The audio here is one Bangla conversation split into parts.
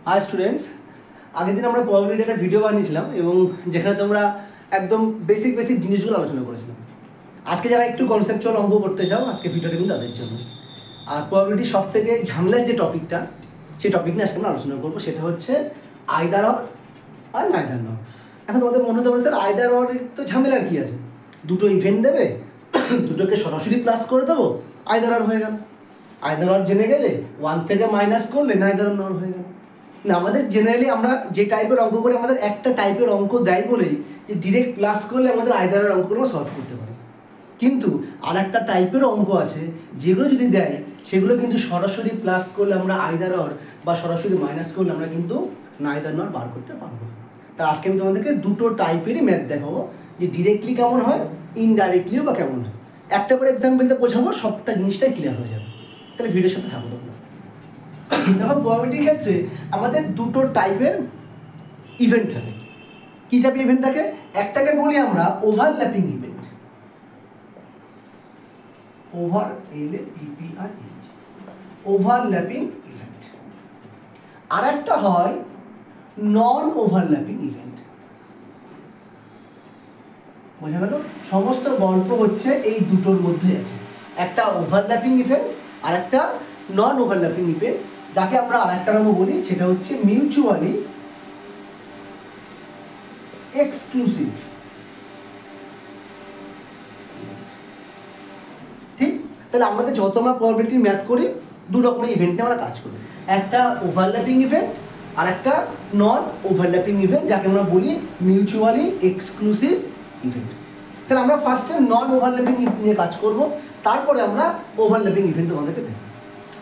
हाय स्टूडेंट्स আগের দিন আমরা প্রবাবিলিটি একটা ভিডিও বানিয়েছিলাম এবং যেখানে তোমরা একদম বেসিক জিনিসগুলো আলোচনা করেছিলাম। আজকে যারা একটু কনসেপচুয়াল অঙ্ক করতে চাও আজকে ভিডিওটা কিন্তু তাদের জন্য। আর প্রবাবিলিটি সবথেকে ঝামেলার যে টপিকটা সেই টপিক নিয়ে আজকে আমরা আলোচনা করবো, সেটা হচ্ছে আইদার অর আর নাইদার নর। এখন তোমাদের মনে হতে পারে স্যার আইদার অর তো ঝামেলার কী আছে, দুটো ইভেন্ট দেবে দুটোকে সরাসরি প্লাস করে দেবো আইদার অর হয়ে গেল। আইদার অর জেনে গেলে ওয়ান থেকে মাইনাস করলে নাইদার অর নর হয়ে গেল। না, আমাদের জেনারেলি আমরা যে টাইপের অঙ্ক করি আমাদের একটা টাইপের অঙ্ক দেয় বলেই যে ডিরেক্ট প্লাস করলে আমাদের আইদারের অঙ্কগুলো সলভ করতে পারে। কিন্তু আর একটা টাইপের অঙ্ক আছে যেগুলো যদি দেয় সেগুলো কিন্তু সরাসরি প্লাস করলে আমরা আইদার অর বা সরাসরি মাইনাস করলে আমরা কিন্তু নাইদার নর বার করতে পারবো। তা আজকে আমি তোমাদেরকে দুটো টাইপেরই ম্যাথ দেখাবো, যে ডিরেক্টলি কেমন হয়, ইনডাইরেক্টলিও বা কেমন হয়। একটা করে এক্সাম্পলতে বোঝাবো, সবটা জিনিসটাই ক্লিয়ার হয়ে যাবে। তাহলে ভিডিওর সাথে থাকবো তোমরা। দেখো প্রবাবিলিটির ক্ষেত্রে আমাদের দুটো টাইপের ইভেন্ট থাকে। কী টাইপের ইভেন্ট থাকে? একটাকে বলি আমরা ওভারল্যাপিং ইভেন্ট, ওভারল্যাপিং ইভেন্ট। আর একটা হয় নন ওভারল্যাপিং ইভেন্ট। বোঝা গেল? সমস্ত গল্প হচ্ছে এই দুটোর মধ্যে আছে, একটা ওভারল্যাপিং ইভেন্ট আর একটা নন ওভারল্যাপিং ইভেন্ট, যাকে আমরা আরেকটা নামও বলি, সেটা হচ্ছে মিউচুয়ালি এক্সক্লুসিভ। ঠিক? তাহলে আমাদের যত আমরা প্রবাবিলিটির ম্যাথ করি দু রকমের ইভেন্ট নিয়ে আমরা কাজ করি, একটা ওভারল্যাপিং ইভেন্ট আর একটা নন ওভারল্যাপিং ইভেন্ট, যাকে আমরা বলি মিউচুয়ালি এক্সক্লুসিভ ইভেন্ট। তাহলে আমরা ফার্স্টে নন ওভারল্যাপিং নিয়ে কাজ করব, তারপরে আমরা ওভারল্যাপিং ইভেন্ট তোমাদেরকে দেবো।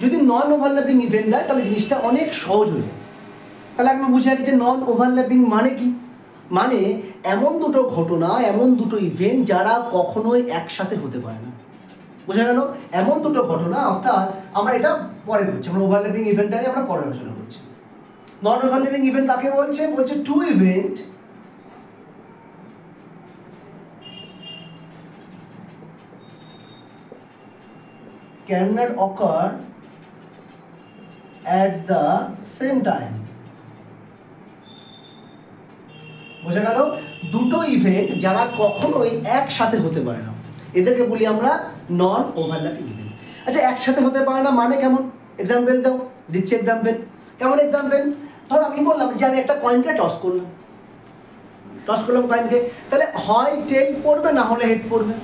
যদি নন ওভারল্যাপিং ইভেন্ট দেয় তাহলে জিনিসটা অনেক সহজ হয়ে যায়। তাহলে আমরা বুঝে রাখি যে নন ওভারল্যাপিং মানে কি? মানে এমন দুটো ঘটনা, এমন দুটো ইভেন্ট যারা কখনোই একসাথে হতে পারে না। বোঝা গেল? এমন দুটো ঘটনা, অর্থাৎ আমরা এটা পরে করছি, আমরা ওভারল্যাপিং ইভেন্টটা নিয়ে আমরা পরে আলোচনা করছি। নন ওভারল্যাপিং ইভেন্ট কাকে বলছে? বলছে two event cannot occur at the same time. বোঝা গেল? দুটো ইভেন্ট যারা কখনোই একসাথে হতে পারে না, এদেরকে বলি আমরা নন ওভারল্যাপিং ইভেন্ট। আচ্ছা, একসাথে হতে পারে না মানে কেমন? এক্সাম্পল দাও, দিচ্ছি এক্সাম্পল। কেমন এক্সাম্পল? ধরো আমি বললাম যে আমি একটা কয়েনকে টস করলাম কয়েনকে, তাহলে হয় টেল পড়বে না হলে হেড পড়বে।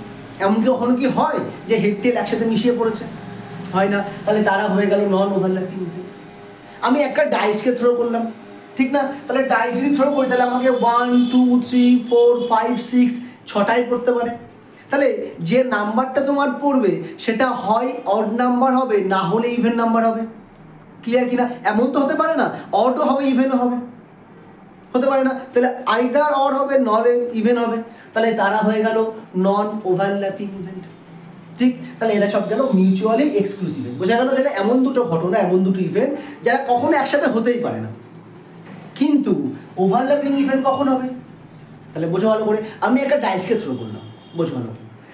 এমনকি কখনো কি হয় যে হেড টেল একসাথে মিশিয়ে পড়েছে? হয় না। তাহলে তারা হয়ে গেল নন ওভারল্যাপিং ইভেন্ট। আমি একটা ডাইসকে থ্রো করলাম, ঠিক না? তাহলে ডাইস যদি থ্রো করি তাহলে আমাকে 1 2 3 4 5 6 ছটাই পড়তে পারে। তাহলে যে নাম্বারটা তোমার পড়বে সেটা হয় অড নাম্বার হবে, না হলে ইভেন নাম্বার হবে। ক্লিয়ার কিনা? এমন তো হতে পারে না অডও হবে ইভেনও হবে, হতে পারে না। তাহলে আইদার অড হবে নলে ইভেন হবে, তাহলে তারা হয়ে গেল নন ওভারল্যাপিং ইভেন্ট। ঠিক? তাহলে এরা সব গেল মিউচুয়ালি এক্সক্লুসিভ। বোঝা গেল যে এমন দুটো ঘটনা, এমন দুটো ইভেন্ট যারা কখনো একসাথে হতেই পারে না। কিন্তু ওভারল্যাপিং ইভেন্ট কখন হবে? তাহলে বোঝা ভালো করে, আমি একটা ডাইসকে থ্রো করলাম, বোঝা ভালো।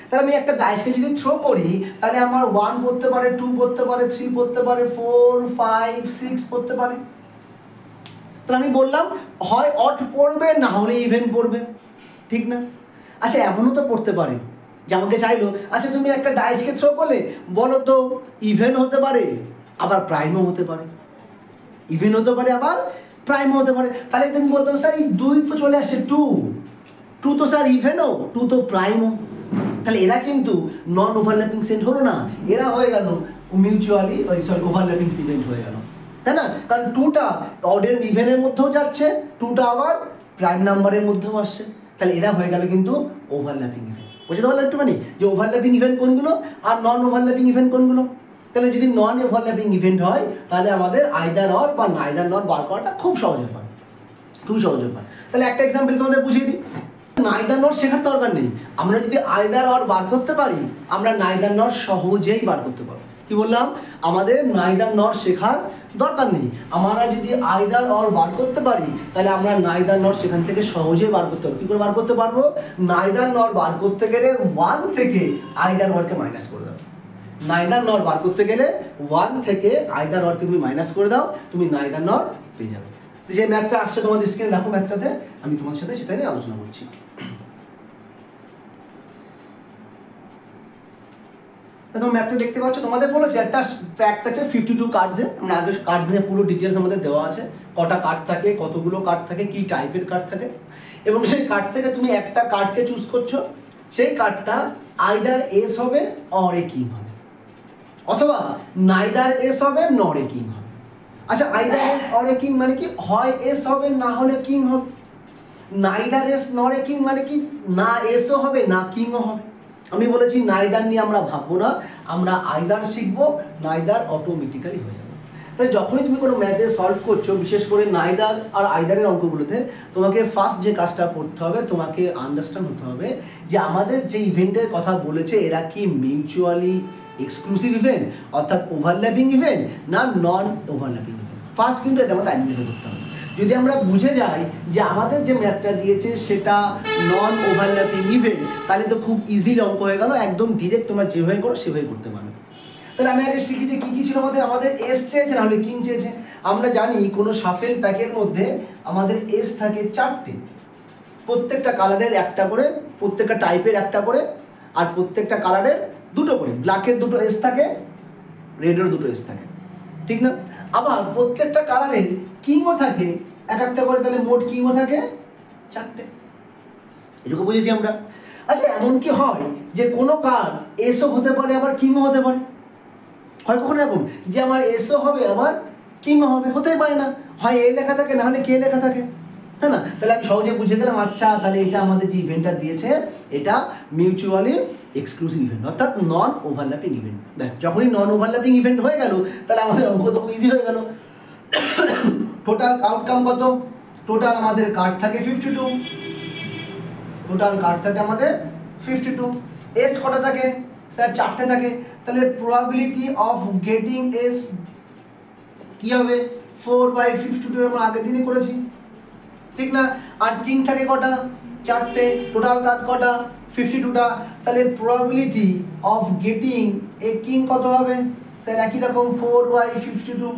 তাহলে আমি একটা ডাইসকে যদি থ্রো করি তাহলে আমার 1 পড়তে পারে, 2 পড়তে পারে, 3 পড়তে পারে, 4 5 6 পড়তে পারে। তাহলে আমি বললাম হয় অড পড়বে না হলে ইভেন পড়বে, ঠিক না? আচ্ছা, এমনও তো পড়তে পারে যে আমাকে চাইলো, আচ্ছা তুমি একটা ডাইসকে থ্রো করলে, বলো তো ইভেন হতে পারে আবার প্রাইমও হতে পারে, ইভেন হতে পারে আবার প্রাইমও হতে পারে। তাহলে তুমি বলতো স্যার এই 2 তো চলে আসছে, 2 তো স্যার ইভেনও, 2 তো প্রাইমও। তাহলে এরা কিন্তু নন ওভারল্যাপিং সেন্ট হলো না, এরা হয়ে গেল মিউচুয়ালি ওভারল্যাপিং ইভেন্ট হয়ে গেল, তাই না? কারণ 2টা অডের ইভেনের মধ্যেও যাচ্ছে, 2টা আবার প্রাইম নাম্বারের মধ্যেও আসছে। তাহলে এরা হয়ে গেল কিন্তু ওভারল্যাপিং ইভেন্ট। বুঝতে পারলো একটু? মানে যে ওভারল্যাপিং ইভেন্ট কোনগুলো আর নন ওভারল্যাপিং ইভেন্ট কোনগুলো। তাহলে যদি নন ওভারল্যাপিং ইভেন্ট হয় তাহলে আমাদের আইদার অর বা নাইদার নর বার করাটা খুব সহজ ব্যাপার, খুব সহজ ব্যাপার। তাহলে একটা এক্সাম্পল তোমাদের বুঝিয়ে দিই। নাইদার নর শেখার দরকার নেই, আমরা যদি আইদার অর বার করতে পারি আমরা নাইদার নর সহজেই বার করতে পারবো। কি বললাম? আমাদের নাইদার নর শেখার দরকার নেই, আমরা যদি আইদার অর বার করতে পারি তাহলে আমরা নাইদার নর সেখান থেকে সহজেই বার করতে পারবো। কী করে বার করতে পারবো? নাইদার নর বার করতে গেলে 1 থেকে আইদার নরকে মাইনাস করে দেবো। নাইদার নর বার করতে গেলে 1 থেকে আইদার নরকে তুমি মাইনাস করে দাও, তুমি নাইদার নর পেয়ে যাবে। যে ম্যাথটা আসছে তোমাদের স্ক্রিনে দেখো, ম্যাথটাতে আমি তোমার সাথে সেটা নিয়ে আলোচনা করছি। তোমার ম্যাথটা দেখতে পাচ্ছ, তোমাদের বলেছে একটা ফ্যাক্ট আছে 52 কার্ডসে। আমরা আগে কার্ড নিয়ে পুরো ডিটেলস আমাদের দেওয়া আছে, কটা কার্ড থাকে, কতগুলো কার্ড থাকে, কি টাইপের কার্ড থাকে, এবং সেই কার্ড থেকে তুমি একটা কার্ডকে চুজ করছো। সেই কার্ডটা আইদার এস হবে অর এ কিং হবে, অথবা নাইদার এস হবে নর এ কিং হবে। আচ্ছা, either S or a king মানে কি? হয় এস হবে না হলে কিং হবে। নাইদার এস নর এ কিং মানে কি? না এসও হবে না কিংও হবে। আমি বলেছি নাইদার নিয়ে আমরা ভাববো না, আমরা আইদার শিখবো, নাইদার অটোমেটিক্যালি হয়ে যাবে। তাই যখনই তুমি কোনো ম্যাথে সলভ করছো, বিশেষ করে নাইদার আর আইদারের অঙ্কগুলোতে, তোমাকে ফার্স্ট যে কাজটা করতে হবে, তোমাকে আন্ডারস্ট্যান্ড হতে হবে যে আমাদের যে ইভেন্টের কথা বলেছে এরা কি মিউচুয়ালি এক্সক্লুসিভ ইভেন্ট, অর্থাৎ ওভারল্যাপিং ইভেন্ট, না নন ওভারল্যাপিং ইভেন্ট। ফার্স্ট কিন্তু এটা আমাদের আইডেন্টিফাই করতে হবে। যদি আমরা বুঝে যাই যে আমাদের যে ম্যাথটা দিয়েছে সেটা নন ওভারল্যাপিং ইভেন্ট, তাহলে তো খুব ইজিলি অঙ্ক হয়ে গেল, একদম ডিরেক্ট তোমরা যেভাবে করো সেভাবে করতে পারবে। তাহলে আমি আগে শিখি যে কী কী ছিল আমাদের এস চেয়েছে না হলে কিং চেয়েছে। আমরা জানি কোনো শাফেল প্যাকের মধ্যে আমাদের এস থাকে 4টে, প্রত্যেকটা কালারের একটা করে, প্রত্যেকটা টাইপের একটা করে, আর প্রত্যেকটা কালারের 2টো করে। ব্ল্যাকের 2টো এস থাকে, রেডের 2টো এস থাকে, ঠিক না? আবার প্রত্যেকটা কালারের কিংও থাকে এক একটা করে, তাহলে মোট কিংও থাকে 4টে। এটুকু বুঝেছি আমরা। আচ্ছা, এমন কি হয় যে কোনো কার্ড এসও হতে পারে আবার কিংও হতে পারে? হয় কখনো এরকম যে আমার এসও হবে আবার কিংও হবে? হতেই পারে না, হয় এ লেখা থাকে না হলে কে লেখা থাকে, তাই না? তাহলে আমি সহজে বুঝে গেলাম, আচ্ছা তাহলে এটা আমাদের যে ইভেন্টটা দিয়েছে এটা মিউচুয়ালি এক্সক্লুসিভ ইভেন্ট, অর্থাৎ নন ওভারল্যাপিং ইভেন্ট। ব্যাস, যখনই নন ওভারল্যাপিং ইভেন্ট হয়ে গেল তাহলে আমাদের অঙ্ক তো ইজি হয়ে গেল। টোটাল আউটকাম কত? টোটাল আমাদের কার্ড থাকে 52, টোটাল কার্ড থাকে আমাদের 52। এস কটা থাকে? স্যার 4টে থাকে। তাহলে প্রবাবিলিটি অফ গেটিং এস কি হবে? 4/52 আমরা আগের দিনই করেছি, ঠিক না? আর কিং থাকে কটা? 4টে। টোটাল কার্ড কটা? 52টা। তাহলে probability of getting a king কত হবে? স্যার একই রকম 4/52।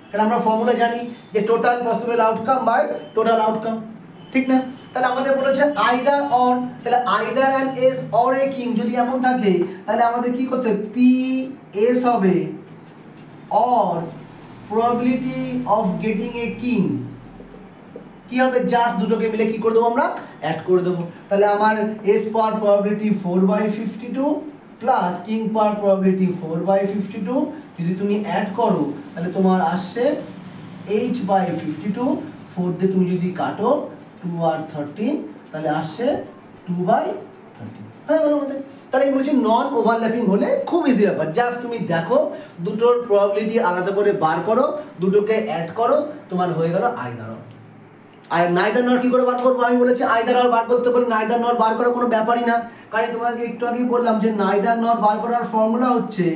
তাহলে আমরা ফর্মুলা জানি যে total possible outcome by total outcome, ঠিক না? তাহলে আমাদের বলেছে আইদার অর, তাহলে either an ace or a king যদি এমন থাকে তাহলে আমাদের কি করতে হবে? পি এস হবে or probability of getting a king কি হবে? জাস্ট দুটোকে মিলে কি করে দেবো আমরা? অ্যাড করে দেবো। তাহলে আমার S power probability 4/52 plus king পাওয়ার প্রবাবিলিটি 4/52 যদি তুমি অ্যাড করো তাহলে তোমার আসছে 8/52। 4 দিয়ে তুমি যদি কাটো 2 আর 13 তাহলে আসছে 2/13। হ্যাঁ বলো আমাদের। তাহলে আমি বলছি নন ওভারল্যাপিং হলে খুব ইজি ব্যাপার, জাস্ট তুমি দেখো দুটোর প্রবাবিলিটি আলাদা করে বার করো, দুটোকে অ্যাড করো, তোমার হয়ে গেল আইদার অর। আর নাইদার নর কি করে বার করবো? আমি বলেছি আইদার নর বার করতে পারি, নাইদার নর বার করার কোনো ব্যাপারই না। কারণ তোমাকে একটু আগেই বললাম যে নাইদার নর বার করার ফর্মুলা হচ্ছে,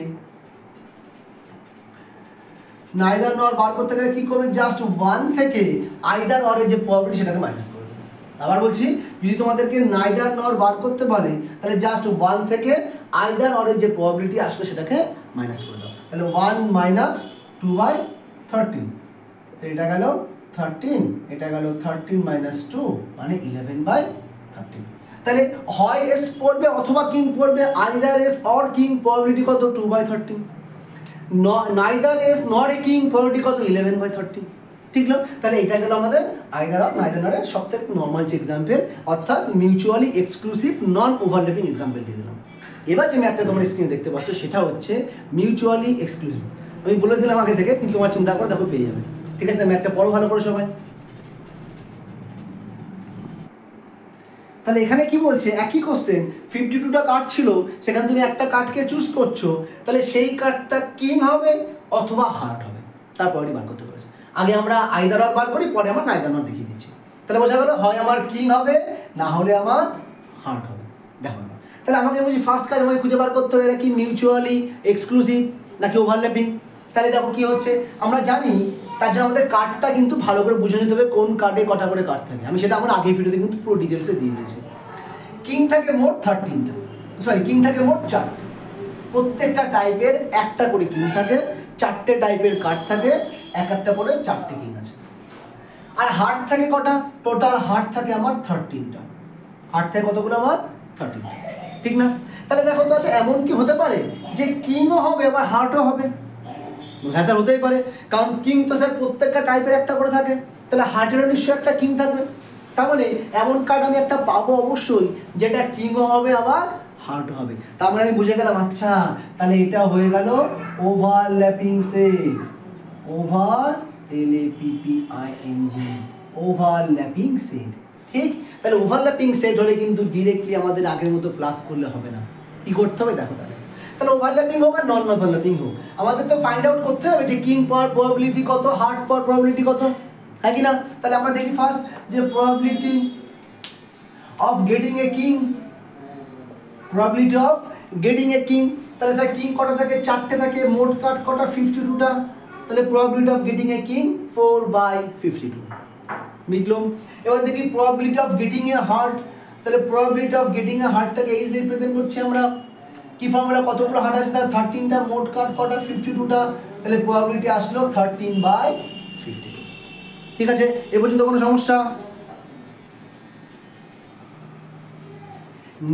নাইদার নর বার করতে গেলে কি করবে? জাস্ট 1 থেকে আইদার অরের যে প্রবাবিলিটি সেটাকে মাইনাস করে দেবে। আবার বলছি, যদি তোমাদেরকে নাইদার নর বার করতে পারে তাহলে জাস্ট 1 থেকে আইদার অরের যে প্রবাবিলিটি আসবে সেটাকে মাইনাস করে দাও। তাহলে 1 মাইনাস 2/13, তো এটা গেল 13, এটা গেল 13 মাইনাস 2 মানে 11/13। তাহলে হয় এস পড়বে অথবা কিং পড়বে, either S or king, probability কত? 2/13। নাইদার এস নর এ কিং, প্রবাবিলিটি কত? 11/13, ঠিক না? তাহলে এটা গেল আমাদের আইদার অর নাইদার নরের সবথেকে নর্মাল যে এক্সাম্পল, অর্থাৎ মিউচুয়ালি এক্সক্লুসিভ নন ওভারল্যাপিং এক্সাম্পল দিয়ে দিলাম। এবার যে ম্যাথটা তোমার স্ক্রিনে দেখতে পাচ্ছ সেটা হচ্ছে মিউচুয়ালি এক্সক্লুসিভ। আমি বলে দিলাম আগে থেকে, তুমি তোমার চিন্তা করে দেখো পেয়ে যাবে, ঠিক আছে? ম্যাথটা পড়ো ভালো করে সবাই। তাহলে এখানে কি বলছে? একই কোশ্চেন, 52টা কার্ড ছিল, সেখানে তুমি একটা কার্ডকে চুজ করছো, তাহলে সেই কার্ডটা কিং হবে অথবা হার্ট হবে, তারপরে বার করতে বলেছে। আগে আমরা আইদার অর বার করি, পরে আমার নাইদার নর দেখিয়ে দিচ্ছি। তাহলে বোঝা গেল হয় আমার কিং হবে না হলে আমার হার্ট হবে। দেখো এবার তাহলে আমাকে বলছি ফার্স্ট কাজ আমাকে খুঁজে বার করতে হবে এরা কি মিউচুয়ালি এক্সক্লুসিভ নাকি ওভারল্যাপিং। তাহলে দেখো কি হচ্ছে, আমরা জানি তার জন্য আমাদের কার্ডটা কিন্তু ভালো করে বুঝে নিতে হবে কোন কার্ডে কটা করে কার্ড থাকে। আমি সেটা আমার আগের ভিডিওতে কিন্তু পুরো ডিটেলসে দিয়ে দিয়েছি। কিং থাকে মোট 13টা, সরি কিং থাকে মোট 4টে, প্রত্যেকটা টাইপের একটা করে কিং থাকে, 4টে টাইপের কার্ড থাকে, এক একটা করে 4টে কিং আছে। আর হার্ট থাকে কটা? টোটাল হার্ট থাকে আমার 13টা। হার্ট থাকে কতগুলো আমার? 13টা, ঠিক না? তাহলে দেখো তো, আচ্ছা এমন কি হতে পারে যে কিংও হবে আবার হার্টও হবে? হ্যাঁ স্যার, হতেই পারে, কারণ কিং তো স্যার প্রত্যেকটা টাইপের একটা করে থাকে, তাহলে হার্টেরও নিশ্চয়ই একটা কিং থাকবে। তার মানে এমন কার্ড আমি একটা পাবো অবশ্যই যেটা কিংও হবে আবার হার্ট হবে। তার মানে আমি বুঝে গেলাম, আচ্ছা তাহলে এটা হয়ে গেল overlapping set. Over LAPPING, overlapping set. ঠিক, তাহলে ওভারল্যাপিং সেট হলে কিন্তু ডিরেক্টলি আমাদের আগের মতো প্লাস করলে হবে না, কি করতে হবে দেখো। তাহলে ওভারল্যাপিং হোক আর নন ওভারল্যাপিং হোক, আমাদের তো ফাইন্ড আউট করতে হবে যে কিং পাওয়ার প্রবাবিলিটি কত, হার্ট পাওয়ার প্রবাবিলিটি কত, হ্যাঁ কি না? তাহলে আমরা দেখি ফার্স্ট যে probability of getting a king, probability of getting a king. তাহলে স্যার কিং কটা থাকে? 4টে থাকে। মোট কাট কটা? 52টা। তাহলে probability of getting a king 4/52 মিটলো। এবার দেখি probability of getting a heart. তাহলে প্রবাবিলিটি অফ গেটিং এ হার্টটাকে এই যে রিপ্রেজেন্ট করছি আমরা, কি ফর্মুলা? কতগুলো হার্ট আছে? তার 13টা, মোট কাট কটা? 52টা। তাহলে প্রবাবিলিটি আসলো 13/52। ঠিক আছে, এ পর্যন্ত কোনো সমস্যা?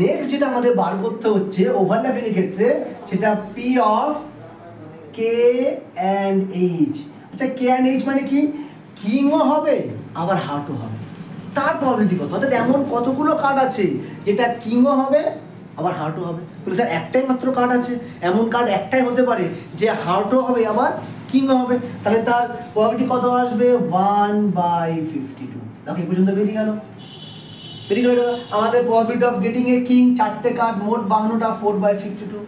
নেক্সট যেটা আমাদের বার করতে হচ্ছে ওভারল্যাপিং এর ক্ষেত্রে, সেটা P of K and H. আচ্ছা কে অ্যান্ড এইচ মানে কি? কিংও হবে আবার হার্টও হবে, তার প্রবাবিলিটি কত? অর্থাৎ এমন কতগুলো কার্ড আছে যেটা কিংও হবে আবার হার্টও হবে? বলে স্যার একটাই মাত্র কার্ড আছে, এমন কার্ড একটাই হতে পারে যে হার্টও হবে আবার কিংও হবে। তাহলে তার প্রবাবিলিটি কত আসবে? 1/52। দেখো এই পর্যন্ত বেরিয়ে গেল। আমাদের probability of getting a king 4টে কার্ড, মোট 52টা, 4/52।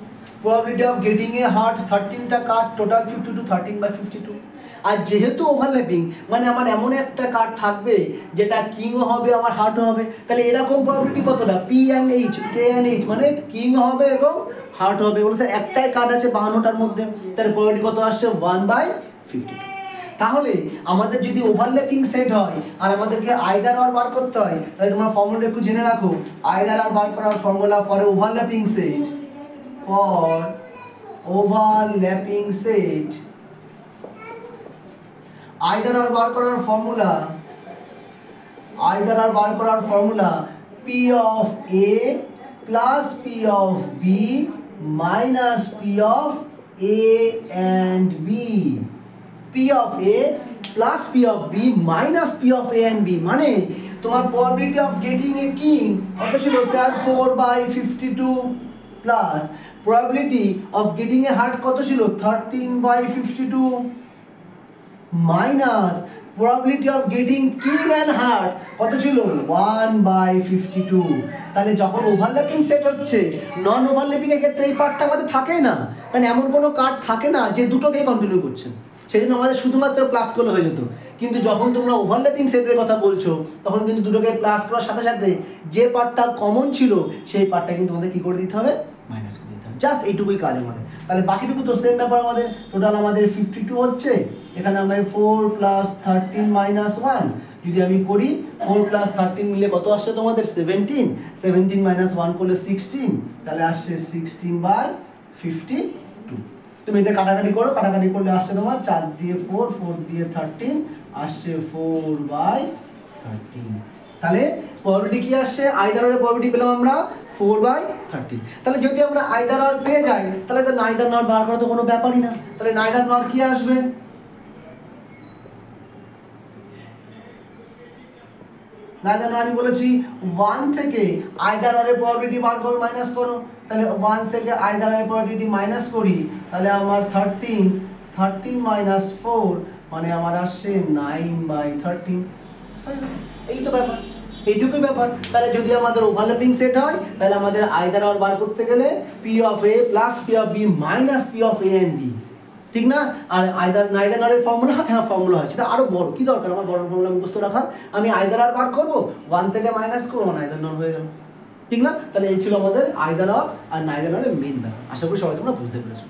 Probability of getting a heart 13টা কার্ড, টোটাল 52, 13/52। আর যেহেতু ওভারল্যাপিং মানে আমার এমন একটা কার্ড থাকবে যেটা কিংও হবে আবার হার্টও হবে, তাহলে এরকম প্রবাবিলিটি কতটা? P and H, K and H মানে কিং হবে এবং হার্ট হবে। বলে স্যার একটাই কার্ড আছে 52টার মধ্যে, তাহলে প্রবাবিলিটি কত আসছে? 1/52। তাহলে আমাদের যদি ওভারল্যাপিং সেট হয় আর আমাদেরকে আইদার অর বার করতে হয়, তাহলে তোমরা ফর্মুলাটা একটু জেনে রাখো। আইদার অর বার করার formula for overlapping set, for overlapping set, either or বার করার ফর্মুলা, আইদার অর বার করার formula P of A plus P of B minus P of A and B. P of A plus P of B minus P of A and B মানে তোমার probability of getting a king কত ছিল sir? 4/52 plus probability of getting a heart কত ছিল? 13/52 minus probability of getting king and heart কত ছিল? 1/52। তাহলে যখন ওভারল্যাপিং সেট হচ্ছে, নন ওভারল্যাপিং এর ক্ষেত্রে এই পার্টটা আমাদের থাকে না, কারণ এমন কোনো কার্ড থাকে না যে দুটোকেই কন্টিনিউ করছে, সেই জন্য আমাদের শুধুমাত্র প্লাস করলে হয়ে যেত। কিন্তু যখন তোমরা ওভারল্যাপিং সেটের কথা বলছো, তখন কিন্তু দুটোকে প্লাস করার সাথে সাথে যে পার্টটা কমন ছিল সেই পার্টটা কিন্তু আমাদের কী করে দিতে হবে? মাইনাস করে দিতে হবে। জাস্ট এইটুকুই কাজ আমাদের। তাহলে বাকিটুকু তো সেম ব্যাপার, আমাদের টোটাল আমাদের 52 হচ্ছে, এখানে আমাদের 4 + 13 - 1 যদি আমি করি, 4 + 13 মিলে কত আসছে তোমাদের? 17। 17 - 1 করলে 16, তাহলে আসছে 16/52। তুমি এটা কাটাকাটি করো, কাটাকাটি করলে আসছে তোমার 4 দিয়ে 4, 4 দিয়ে 13, আসছে 4/13। তাহলে প্রবাবিলিটি কি আসছে? আইদার অর প্রবাবিলিটি পেলাম আমরা 4/13। তাহলে যদি আমরা আইদার অর পেয়ে যাই, তাহলে তো নাইদার নর বার করা তো কোনো ব্যাপারই না। তাহলে নাইদার নর কি আসবে? নাইদার নর আমি বলেছি 1 থেকে আইদার অরের প্রবাবিলিটি বার করো, মাইনাস করো। তাহলে 1 থেকে আইদার অরের প্রবাবিলিটি মাইনাস করি, তাহলে আমার 13 - 4 মানে আমার আসছে 9/13। এই তো ব্যাপার, এইটুকুই ব্যাপার। তাহলে যদি আমাদের ওভারল্যাপিং সেট হয়, তাহলে আমাদের আইদার অর বার করতে গেলে P of A plus P of B minus P of A and B, ঠিক না? আর আইদার নাইদার নরের ফর্মুলা, হ্যাঁ ফর্মুলা হয়, সেটা আরও বড়, কী দরকার আমার বড় ফর্মুলা মুখস্থ রাখার? আমি আইদার আর বার করবো, 1 থেকে মাইনাস করবো, নাইদার নর হয়ে গেল, ঠিক না? তাহলে এই ছিল আমাদের আইদার অর আর নাইদার নরের মেন ব্যাপার। আশা করি সবাই তোমরা বুঝতে পেরেছো।